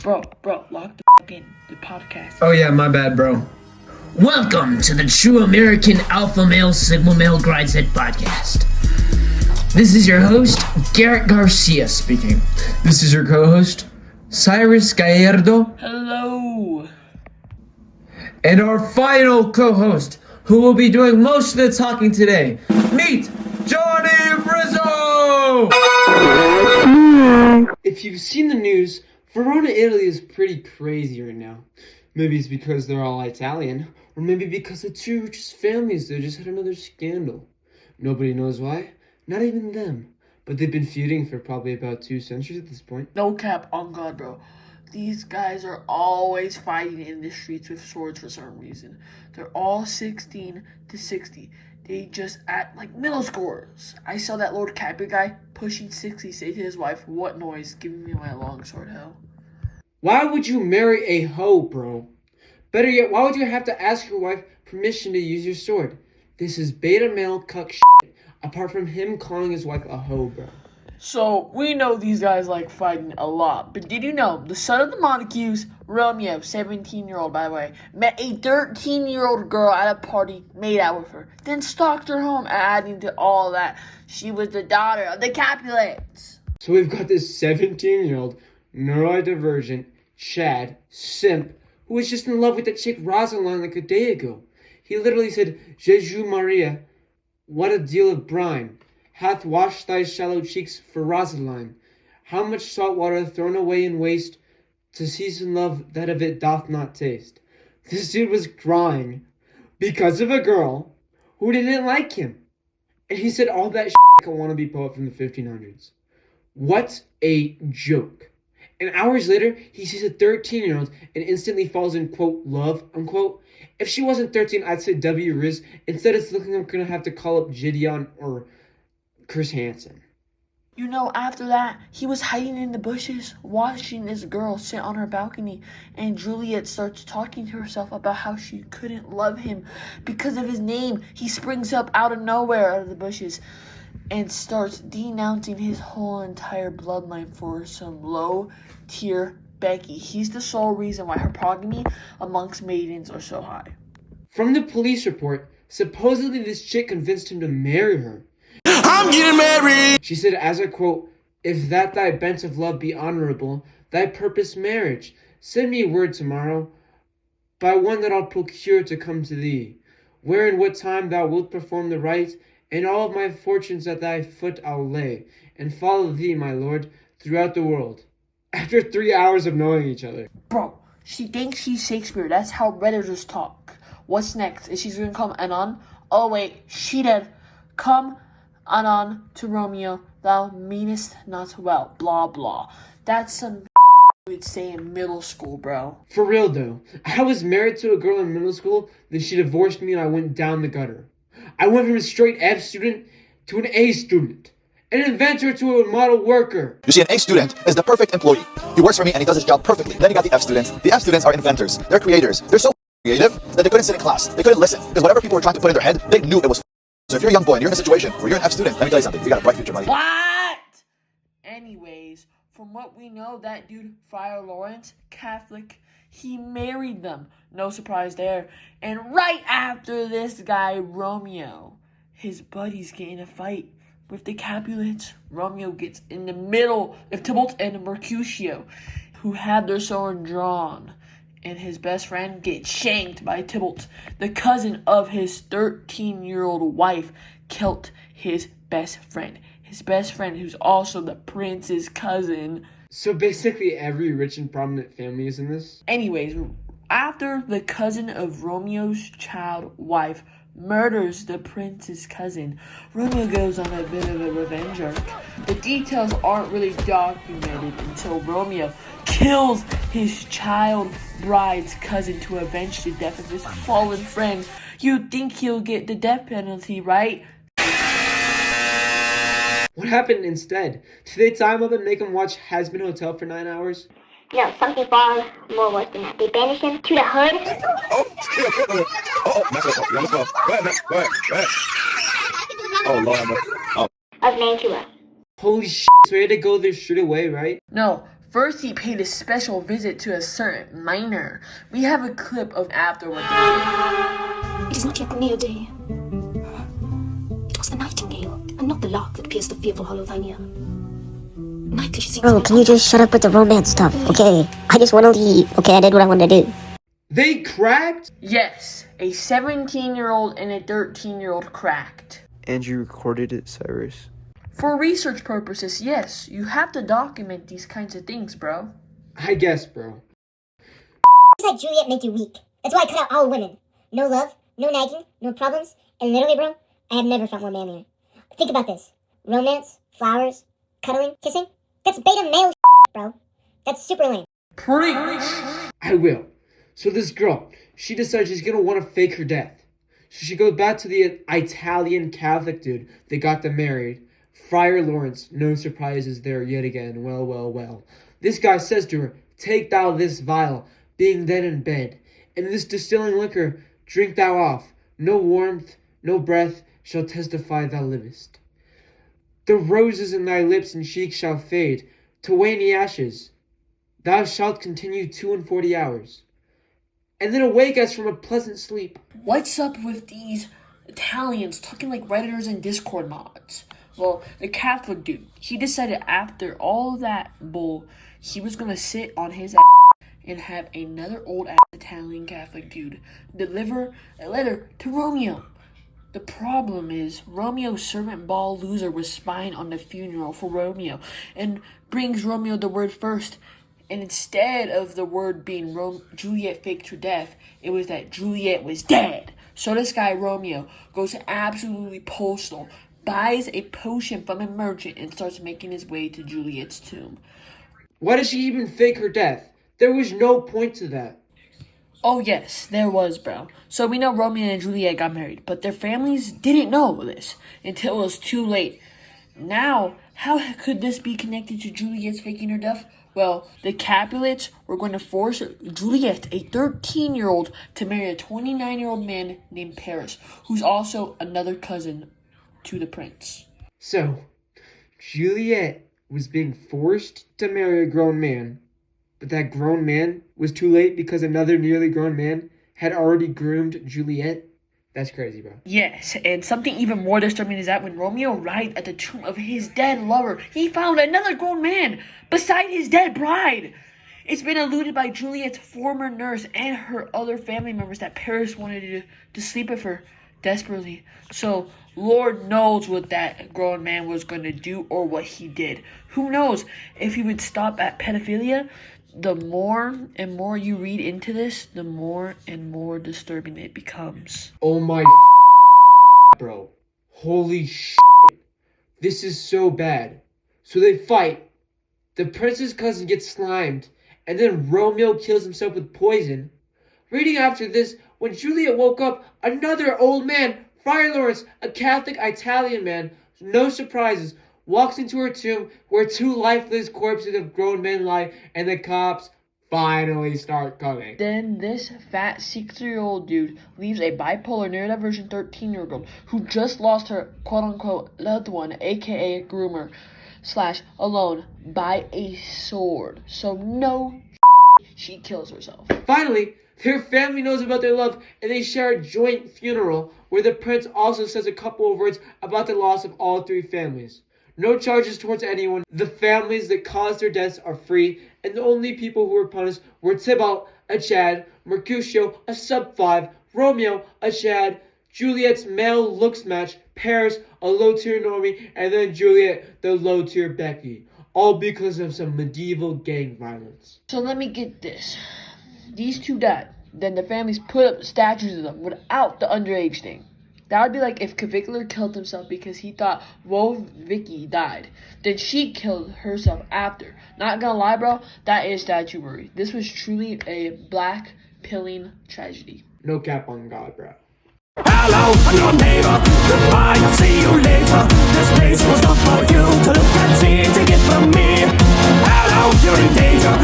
Bro, lock the in the podcast. Oh yeah, my bad, bro. Welcome to the True American Alpha Male Sigma Male Grideset podcast. This is your host, Garrett Garcia speaking. This is your co-host, Cyrus Gallardo. Hello. And our final co-host, who will be doing most of the talking today. Meet Johnny Rizzo! If you've seen the news, Verona, Italy is pretty crazy right now. Maybe it's because they're all Italian, or maybe because the two richest families there just had another scandal. Nobody knows why, not even them. But they've been feuding for probably about 2 centuries at this point. No cap on God, bro. These guys are always fighting in the streets with swords for some reason. They're all 16 to 60. They just act like middle schoolers. I saw that Lord Capper guy pushing 60 say to his wife, "What noise? Giving me my longsword, hell." Why would you marry a hoe, bro? Better yet, why would you have to ask your wife permission to use your sword? This is beta male cuck shit, apart from him calling his wife a hoe, bro. So, we know these guys like fighting a lot, but did you know the son of the Montagues, Romeo, 17-year-old by the way, met a 13-year-old girl at a party, made out with her, then stalked her home, adding to all that, she was the daughter of the Capulets. So we've got this 17-year-old, neurodivergent, Chad, simp, who was just in love with that chick Rosalind like a day ago. He literally said, "Jesu Maria, what a deal of brine hath washed thy shallow cheeks for Rosaline. How much salt water thrown away in waste to season love that of it doth not taste." This dude was crying because of a girl who didn't like him. And he said all that shit like a wannabe poet from the 1500s. What a joke. And hours later, he sees a 13-year-old and instantly falls in, quote, love, unquote. If she wasn't 13, I'd say W. Riz. Instead, it's looking like I'm going to have to call up Gideon or Chris Hansen. You know, after that, he was hiding in the bushes, watching this girl sit on her balcony, and Juliet starts talking to herself about how she couldn't love him because of his name. He springs up out of nowhere, out of the bushes, and starts denouncing his whole entire bloodline for some low-tier Becky. He's the sole reason why her progeny amongst maidens are so high. From the police report, supposedly this chick convinced him to marry her. I'm getting married. She said, as I quote, "If that thy bent of love be honorable, thy purpose marriage, send me word tomorrow, by one that I'll procure to come to thee, where and what time thou wilt perform the rite, and all of my fortunes at thy foot I'll lay, and follow thee, my lord, throughout the world." After 3 hours of knowing each other. Bro, she thinks she's Shakespeare. That's how Redditors talk. What's next? Is she going to come Anon? Oh wait, she did. Come Anon to Romeo, thou meanest not well. Blah blah. That's some we'd say in middle school, bro. For real though, I was married to a girl in middle school, then she divorced me and I went down the gutter. I went from a straight F student to an A student. An inventor to a model worker. You see, an A student is the perfect employee. He works for me and he does his job perfectly. Then you got the F students. The F students are inventors. They're creators. They're so creative that they couldn't sit in class. They couldn't listen. Because whatever people were trying to put in their head, they knew it was. So if you're a young boy and you're in a situation where you're an F student, let me tell you something. You got a bright future, buddy. What? Anyways, from what we know, that dude, Friar Lawrence, Catholic, he married them. No surprise there. And right after this guy, Romeo, his buddies get in a fight with the Capulets. Romeo gets in the middle of Tybalt and Mercutio, who had their sword drawn. And his best friend gets shanked by Tybalt. The cousin of his 13-year-old wife killed his best friend. His best friend, who's also the prince's cousin. So basically every rich and prominent family is in this? Anyways, after the cousin of Romeo's child wife murders the prince's cousin, Romeo goes on a bit of a revenge arc. The details aren't really documented until Romeo kills his child bride's cousin to avenge the death of his fallen friend. You'd think he'll get the death penalty, right? What happened instead? Did they time up and make him watch Has Been Hotel for 9 hours? No, something far more worse than that. They banish him to the hood. Oh, Lord. Of Mantua. Holy shit, so he had to go there straight away, right? No, First, he paid a special visit to a certain miner. We have a clip of after what they did. It is not yet the near day. It was the nightingale, and not the lark that pierced the fearful hollow thine ear. Nightly she sings. Bro, can you just shut up with the romance stuff, okay? I just want to leave, okay? I did what I wanted to do. They cracked? Yes, a 17-year-old and a 13-year-old cracked. And you recorded it, Cyrus? For research purposes, yes. You have to document these kinds of things, bro. I guess, bro. Like Juliet make you weak. That's why I cut out all women. No love, no nagging, no problems, and literally, bro, I have never felt more manlier. Think about this. Romance, flowers, cuddling, kissing. That's beta male bro. That's super lame. Preach! I will. So this girl, she decides she's gonna want to fake her death. So she goes back to the Italian Catholic dude that got them married. Friar Lawrence, no surprises there yet again. Well. This guy says to her, "Take thou this vial, being then in bed, and this distilling liquor drink thou off. No warmth, no breath shall testify thou livest. The roses in thy lips and cheeks shall fade to waning ashes. Thou shalt continue 42 hours, and then awake as from a pleasant sleep." What's up with these Italians talking like Redditors and Discord mods? Well, the Catholic dude, he decided after all that bull, he was gonna sit on his ass and have another old ass Italian Catholic dude deliver a letter to Romeo. The problem is, Romeo's servant ball loser was spying on the funeral for Romeo and brings Romeo the word first. And instead of the word being Juliet faked her death, it was that Juliet was dead. So this guy, Romeo, goes absolutely postal, buys a potion from a merchant, and starts making his way to Juliet's tomb. Why did she even fake her death? There was no point to that. Oh yes, there was, bro. So we know Romeo and Juliet got married, but their families didn't know this until it was too late. Now, how could this be connected to Juliet's faking her death? Well, the Capulets were going to force Juliet, a 13-year-old, to marry a 29-year-old man named Paris, who's also another cousin to the prince. So, Juliet was being forced to marry a grown man, but that grown man was too late because another nearly grown man had already groomed Juliet? That's crazy, bro. Yes, and something even more disturbing is that when Romeo arrived at the tomb of his dead lover, he found another grown man beside his dead bride. It's been alluded by Juliet's former nurse and her other family members that Paris wanted to sleep with her desperately. So, Lord knows what that grown man was going to do or what he did. Who knows if he would stop at pedophilia? The more and more you read into this, the more and more disturbing it becomes. Oh my bro. Holy This is so bad. So they fight. The prince's cousin gets slimed, and then Romeo kills himself with poison. Reading after this, when Juliet woke up, another old man, Friar Lawrence, a Catholic Italian man, no surprises, walks into her tomb where two lifeless corpses of grown men lie, and the cops finally start coming. Then this fat 60-year-old dude leaves a bipolar neurodivergent 13-year-old who just lost her quote-unquote loved one, aka groomer / alone, by a sword. So no she kills herself. Finally, their family knows about their love, and they share a joint funeral where the prince also says a couple of words about the loss of all three families. No charges towards anyone. The families that caused their deaths are free, and the only people who were punished were Tybalt, a Chad, Mercutio, a sub-5, Romeo, a Chad, Juliet's male looks match, Paris, a low-tier normie, and then Juliet, the low-tier Becky. All because of some medieval gang violence. So let me get this. These two died. Then the families put up statues of them without the underage thing. That would be like if Cavicler killed himself because he thought, whoa, Vicky died. Then she killed herself after. Not gonna lie, bro, that is statuary. This was truly a black-pilling tragedy. No cap on God, bro. Hello, I'm your neighbor. Goodbye, I'll see you later. This place was not for you to look and see to get from me. Hello, you're in danger.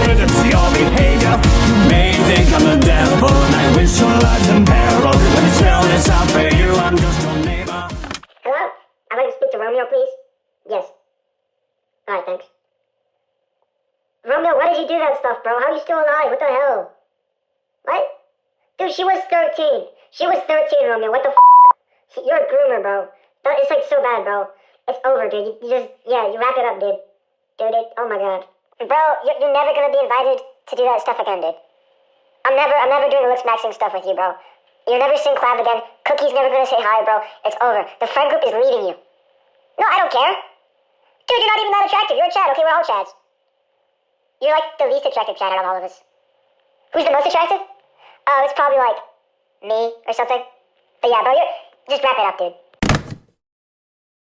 Good to see your behavior. You may think I'm the devil, and I wish your life's in peril. Let me spell this out for you. I'm just your neighbor. Hello? I'd like to speak to Romeo, please. Yes. Alright, thanks. Romeo, why did you do that stuff, bro? How are you still alive? What the hell? What? Dude, she was 13. She was 13, Romeo. What the f***? You're a groomer, bro. It's like so bad, bro. It's over, dude. You just, yeah, you wrap it up, dude. Dude, oh my god. Bro, you're never gonna be invited to do that stuff again, dude. I'm never doing the looks maxing stuff with you, bro. You'll never sing collab again. Cookie's never gonna say hi, bro. It's over. The friend group is leaving you. No, I don't care. Dude, you're not even that attractive. You're a Chad. Okay, we're all Chads. You're like the least attractive Chad out of all of us. Who's the most attractive? Oh, it's probably like me or something. But yeah, bro, just wrap it up, dude.